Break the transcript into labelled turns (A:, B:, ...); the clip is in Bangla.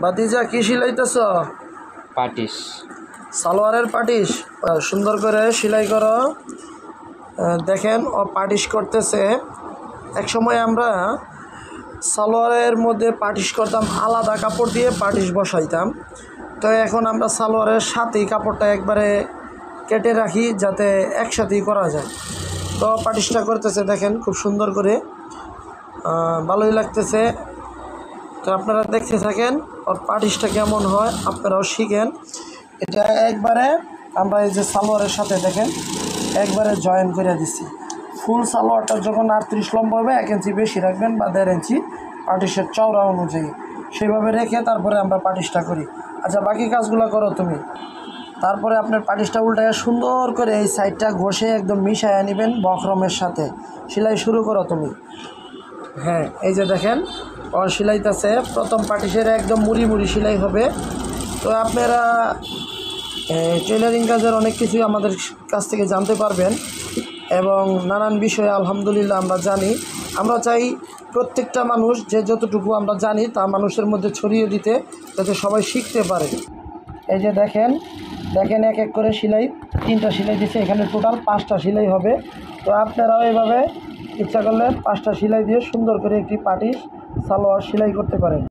A: ভাতিজা কি সিলাইতেছ?
B: পাটিস,
A: সালোয়ারের পাটিস। সুন্দর করে সেলাই করো। দেখেন ও পাটিস করতেছে। এক সময় আমরা সালোয়ারের মধ্যে পাটিস করতাম, আলাদা কাপড় দিয়ে পাটিস বসাইতাম। তো এখন আমরা সালোয়ারের সাথেই কাপড়টা একবারে কেটে রাখি যাতে একসাথেই করা যায়। তো পাটিসটা করতেছে দেখেন খুব সুন্দর করে, ভালোই লাগতেছে। তো আপনারা দেখতে থাকেন ওর পাটিসটা কেমন হয়, আপনারাও শিখেন। এটা একবারে আমরা এই যে সালোয়ারের সাথে দেখেন একবারে জয়েন করে দিচ্ছি। ফুল সালোয়ারটা যখন 38 লম্বা হবে 1 ইঞ্চি বেশি রাখবেন বা 1.5 ইঞ্চি পাটিসের চওড়া অনুযায়ী, সেইভাবে রেখে তারপরে আমরা পাটিসটা করি। আচ্ছা বাকি কাজগুলো করো তুমি। তারপরে আপনার পাটিসটা উল্টায় সুন্দর করে এই সাইডটা ঘষে একদম মিশাইয়া নেবেন বক্রমের সাথে। সেলাই শুরু করো তুমি। হ্যাঁ এই যে দেখেন ওর সেলাইতেছে। প্রথম পাটিসের একদম মুড়ি মুড়ি সেলাই হবে। তো আপনারা টেলারিং কাজের অনেক কিছুই আমাদের কাছ থেকে জানতে পারবেন এবং নানান বিষয়ে আলহামদুলিল্লাহ আমরা জানি। আমরা চাই প্রত্যেকটা মানুষ যে যতটুকু আমরা জানি তা মানুষের মধ্যে ছড়িয়ে দিতে, যাতে সবাই শিখতে পারে। এই যে দেখেন এক এক করে সেলাই, 3টা সেলাই দিচ্ছে, এখানে টোটাল 5টা সেলাই হবে। তো আপনারাও এভাবে ইচ্ছা করলে 5টা সেলাই দিয়ে সুন্দর করে একটি পাটিস সালোয়ার সেলাই করতে পারেন।